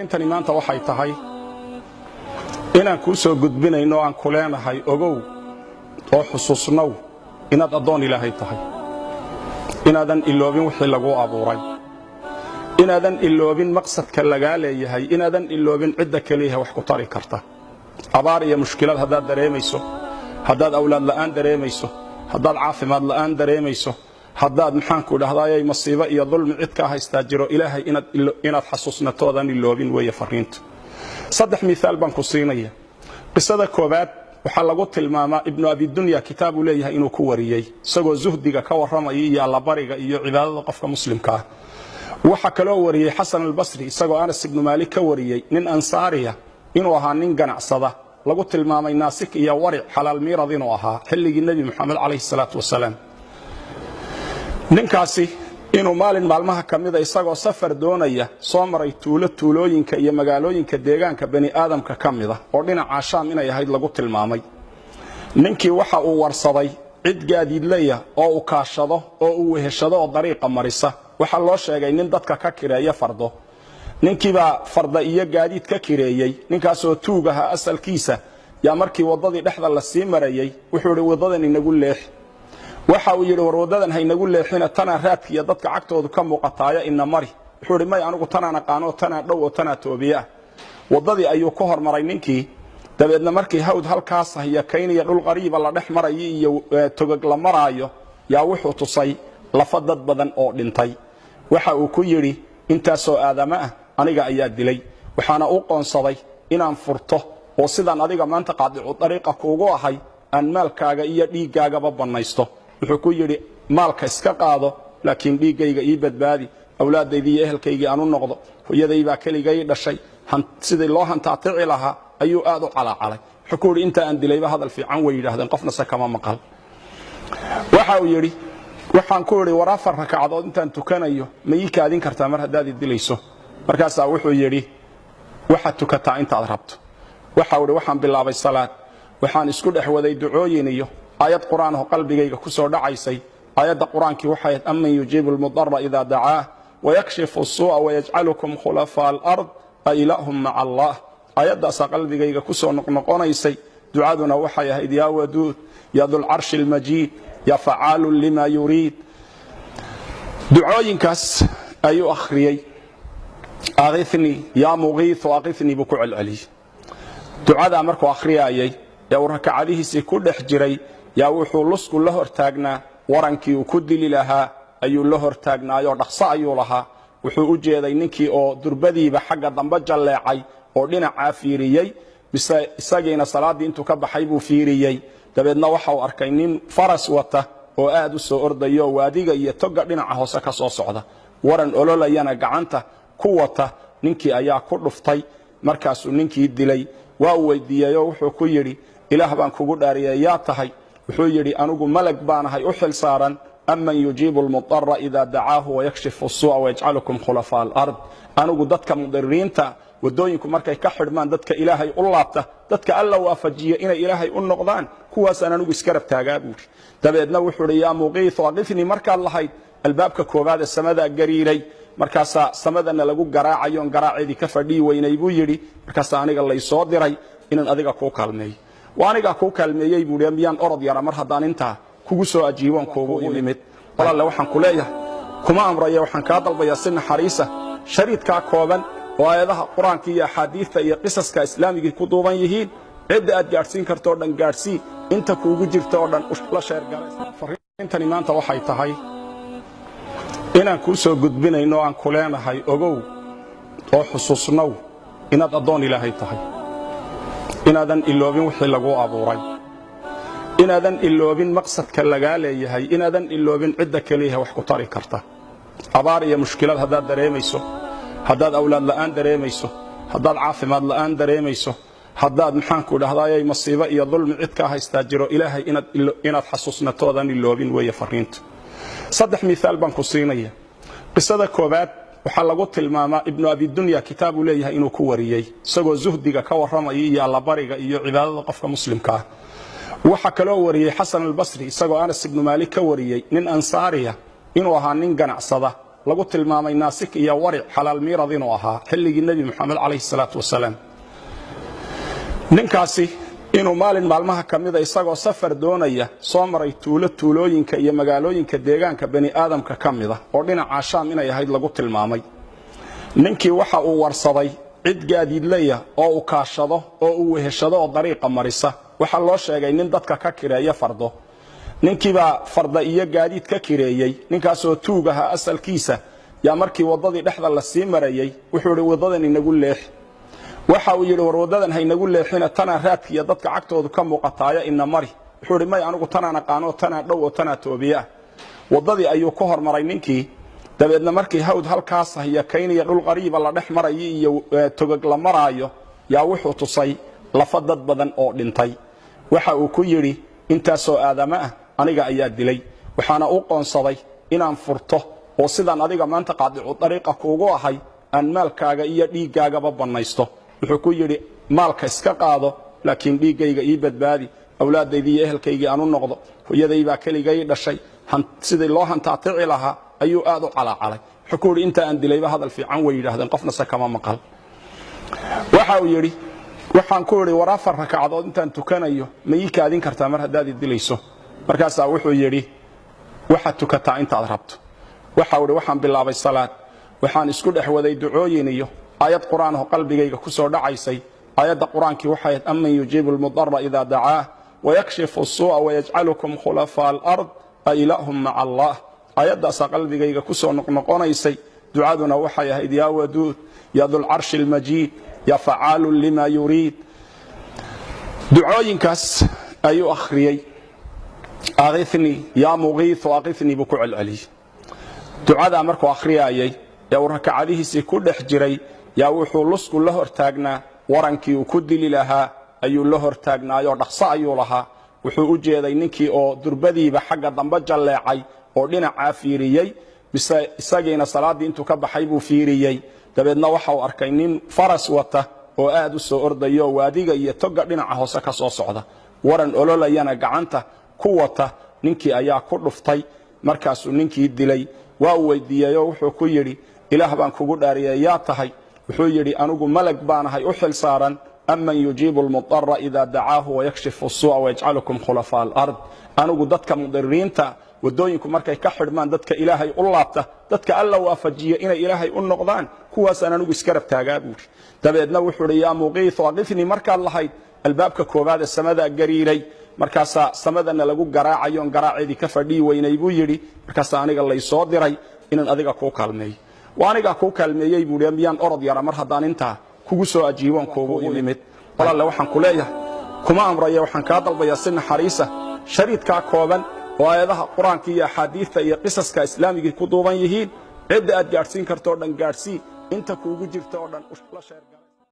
intani maanta waxay tahay inaan kuu soo gudbinayno aan ku leenahay ogow oo xusuusnow inaad addoon ilaahay tahay, inaadan iloobin wixii lagu abuuray, inaadan iloobin maqsadka lagaa leeyahay, inaadan iloobin cidda keliya wax ku tari karta. abaar iyo mushkilad haddaad dareemayso, haddaad awlaad la'aan dareemayso, haddaad caafimaad la'aan dareemayso, haddaad maxaanku dhahdaayay masiibo iyo dulmi cid ka haystaa jiro, ilaahay inaad xasuusnatoodan iloobin weeye fariinta. saddex miisaal baan ku siinaya. qisada koobaad waxaa lagu tilmaamaa ibnu abidunya kitaabu leeyahay inuu ku wariyey isagoo zuhdiga ka warramaya iyo allabariga iyo cibaadada qofka muslimka ah. waxaa kaloo wariyey xasan albasri isagoo anas ibnu maalik ka wariyey nin ansaariya inuu ahaa nin ganacsada, lagu tilmaamay naasik iyo waric xalaal miirad inuu ahaa xilligii nebi moxamed calayhi salaatu wasalaam. ninkaasi inuu maalin maalmaha ka mida isagoo safar doonaya soo maray tuulooyinka iyo magaalooyinka deegaanka bani aadamka ka mida oo dhinaca shaam inay ahayd lagu tilmaamay. ninkii waxa uu warsaday cid gaadiidleya oo uu kaashado oo uu weheshado oo dariiqa marisa. waxaa loo sheegay nin dadka ka kireeya fardo. ninkiibaa farda iyo gaadiid ka kireeyey. ninkaasoo tuug ahaa asalkiisa yaa markii waddadii dhexda la sii marayey wuxuu idhi waddadan inagu leex. waxa uu yidhi war waddadan haynagu leexina tanaa raadka iyo dadka cagtoodu ka muuqataaya ina mari. wuxuu idhi may anigu tanaan aqaano, tanaa dhow oo tanaa toobiye ah. waddadii ayuu ku hormaray ninkii. dabeedna markii hawd halkaas iyo kaynaya dhul qariiba la dhex marayo iyo togog la maraayo yaa wuxuu tusay lafa dad badan oo dhintay. waxa uu ku yidhi intaasoo aadama ah aniga ayaa dilay, waxaana u qoonsaday inaan furto oo sidaan adiga maanta qaadicu dariiqa kuugu ahay aan maalkaaga iyo dhiiggaagaba bannaysto. wuxuu ku yidhi maalka iska qaado, laakiin dhiiggayga ii badbaadi, awlaadaydii iyo ehelkaygii aan u noqdo, hooyadaybaa keligay dhashay. sidii loo hantaatici lahaa ayuu aad u calaacalay. wuxuu ku yidhi inta aan dilayba hadal fiican way yidhaahdeen, qofnase kama maqal. waxa uu yidhi waxaan ku idhi war 4 ragcadood intaan tukanayo ma ii kaadin kartaa mar haddaad i dilayso? markaasaa wuxuu yidhi waxaad tukataa intaad rabto. waxa uu yidhi waxaan bilaabay salaad, waxaan isku dhex waday ducooyin iyo aayad qur'aan oo qalbigayga ku soo dhacaysay. aayadda qur'aankii waxay ahayd amman yujiibu almudarra idaa dacaah wayakshifu as-suu'a wayajcalukum khulafaa al-ard a ilaahum maca allah. aayaddaasaa qalbigayga ku soo noqnoqonaysay. ducaduna waxay ahayd yaa waduud ya dulcarshi almajiid ya facaalun lima yuriid. ducooyinkaas ayuu akhriyey. aqithnii yaa muqiithu aqithnii buu ku celceliyey. ducadaa markuu akhriyaayay ee uu rakacadihiisii ku dhex jiray yaa wuxuu lusku la hortaagnaa warankii uu ku dili lahaa ayuu la hortaagnaayoo dhaqso ayuu lahaa. wuxuu u jeeday ninkii oo durbadiiba xagga dambe jalleecay oo dhinacaa fiiriyey, mise isagiina salaaddii intuu ka baxay buu fiiriyey. dabeedna waxa uu arkay nin faras wata oo aad u soo ordayo waadiga iyo toga dhinaca hoose ka soo socda, waran ololayana gacanta ku wata. ninkii ayaa ku dhuftay, markaasuu ninkii dilay. waa uu weydiiyeyoo wuxuu ku yidhi ilaah baan kugu dhaariyay yaa tahay? wuxuu yidhi anigu malag baanahay u xil saaran amman yujiibu almudarra idaa dacaahu wayakshifu as-suu'a wayajcalukum khulafaa al-ard. anigu dadka mudiriinta waddooyinku markay ka xidhmaan dadka ilaahay u laabta, dadka alla waafajiya inay ilaahay u noqdaan, kuwaasaan anigu iska rabtaagaa buuri. dabeedna wuxuu idhi yaa muqiithu aqithnii markaad lahayd albaabka koowaad ee samadaa gariiray. markaasaa samadana lagu garaacayoon garaaceedii ka fadhii weynay buu yidhi. markaasaa aniga laysoo diray inaan adiga kuu kaalmeeyo. waa anigaa kuu kaalmeeyey buui miyaan orod yara mar haddaan intaa kugu soo ajiiboon kuugu imid. walaalle waxaan ku leeyahay kuma amraya, waxaan kaa dalbayaa si naxariisa shariidkaa kooban oo aayadaha qur-aanka iyo axaadiidta iyo qisaska islaamigii ku duuban yihiin. cidda aad gaadhsiin karto o dhan gaadhsii, inta kuugu jirta oo dhan la sheergarayintani maanta waxay tahay inaan kuu soo gudbinayno aan ku leenahay ogow oo xusuusnow inaad addoon ilaahay tahay, inaadan iloobin wixii lagu abuuray, inaadan iloobin maqsadka lagaa leeyahay, inaadan iloobin cidda keliya wax ku tari karta. abaar iyo mushkilad haddaad dareemayso, haddaad awlaad la'aan dareemayso, haddaad caafimaad la'aan dareemayso, haddaad maxaanku dhahdaayay masiibo iyo dulmi cid ka haystaa jiro, ilaahay inaad xasuusnatoodan iloobin weeye fariinta. saddex miisaal baan ku siinaya. qisada koobaad waxaa lagu tilmaamaa ibnu abidunya kitaabu leeyahay inuu ku wariyey isagoo zuhdiga ka warramaya iyo allabariga iyo cibaadada qofka muslimka ah. waxaa kaloo wariyey xasan albasri isagoo anas ibnu maalik ka wariyey nin ansaariya inuu ahaa nin ganacsada, lagu tilmaamay naasik iyo waric xalaal miirad inuu ahaa xilligii nebi moxamed calayhi salaatu wasalaam. ninkaasi inuu maalin maalmaha ka mida isagoo safar doonaya soo maray tuulooyinka iyo magaalooyinka deegaanka bani aadamka ka mida oo dhinaca shaam inay ahayd lagu tilmaamay. ninkii waxa uu warsaday cid gaadiidleya oo uu kaashado oo uu weheshado oo dariiqa marisa. waxaa loo sheegay nin dadka ka kireeya fardo. ninkiibaa farda iyo gaadiid ka kireeyey. ninkaasoo tuug ahaa asalkiisa yaa markii waddadii dhexda la sii marayey wuxuu idhi waddadan inagu leex. waxa uu yidhi war waddadan haynagu leexina tanaa raadka iyo dadka cagtoodu ka muuqataaya ina mari. wuxuu idhi may anigu tanaan aqaano tanaa dhow oo tanaa toobiye ah. waddadii ayuu ku hormaray ninkii. dabeedna markii hawd halkaas iyo kaynaya dhul qariiba la dhex marayo iyo togog la maraayo yaa wuxuu tusay lafa dad badan oo dhintay. waxa uu ku yidhi intaasoo aadama ah aniga ayaa dilay. waxaana u qoonsaday inaan furto oo sidaan adiga maanta qaadicu dariiqa kuugu ahay aan maalkaaga iyo dhiiggaagaba bannaysto. wuxuu ku yidhi maalka iska qaado laakiin dhiiggayga ii badbaadi. awlaadaydii iyo ehelkaygii aan u noqdo. hooyadaybaa keligay dhashay. sidii loo hantaatici lahaa ayuu aad u calaacalay. wuxuu ku yidhi inta aan dilayba hadal fiican way yidhaahdeen qofna se kama maqal. waxa uu yidhi waxaan ku yidhi war 4 ragcadood intaan tukanayo ma ii kaadin kartaa mar haddaad dilayso. markaasaa wuxuu yidhi waxaad tukataa intaad rabto. waxa uu yidhi waxaan bilaabay salaad. waxaan isku dhex waday ducooyin iyo aayad qur'aan oo qalbigayga ku soo dhacaysay. aayadda qur'aankii waxay ahayd amman yujiibu almudarra idaa dacaah wayakshifu as-suu'a wayajcalukum khulafaa al-ard a ilaahum maca allah. aayaddaasaa qalbigayga ku soo noqnoqonaysay. ducaduna waxay ahayd yaa waduud ya dulcarshi almajiid ya facaalun lima yuriid. ducooyinkaas ayuu akhriyey. aqithnii yaa muqiithu aqithnii buu ku celceliyey. ducadaa markuu akhriyayay ee uu rakacadihiisii ku dhex jiray yaa wuxuu lusku la hortaagnaa warankii uu ku dili lahaa ayuu la hortaagnaayoo dhaqso ayuu lahaa. wuxuu u jeeday ninkii oo durbadiiba xagga dambe jalleecay oo dhinacaa fiiriyey. mise isagiina salaaddii intuu ka baxay buu fiiriyey. dabeedna waxa uu arkay nin faras wata oo aad u soo ordayo waadiga iyo toga dhinaca hoose ka soo socda. waran ololayana gacanta ku wata. ninkii ayaa ku dhuftay. markaasuu ninkii dilay. waa uu weydiiyeyoo wuxuu ku yidhi ilaah baan kugu dhaariyay yaa tahay. wuxuu yidhi anigu malag baanahay u xil saaran amman yujiibu almudarra idaa dacaahu wayakshifu as-suu'a wayajcalukum khulafaa al-ard. anigu dadka mudiriinta wadooyinku markay ka xidhmaan dadka ilaahay u laabta dadka alla waafajiya inay ilaahay u noqdaan kuwaasaan anigu iska rabtaagaa buuri. dabeedna wuxuu idhi yaa muqiithu aqithnii markaad lahayd albaabka koowaad ee samadaa gariiray. markaasaa samadana lagu garaacayoon garaaceedii ka fadhii weynay buu yidhi. markaasaa aniga laysoo diray inaan adiga kuu kaalmeeyo. waa anigaa kuu kaalmeeyey buui miyaan orod yara mar haddaan intaa kugu soo ajiiboon kuugu imid. walaalle waxaan ku leeyahay kuma amraya waxaan kaa dalbayaa si naxariisa shariidkaa kooban oo aayadaha qur-aanka iyo axaadiidta iyo qisaska islaamigii ku duuban yihiin. cidda aad gaadhsiin karto o dhan gaadhsii. inta kuugu jirta oo dhan la sheerga.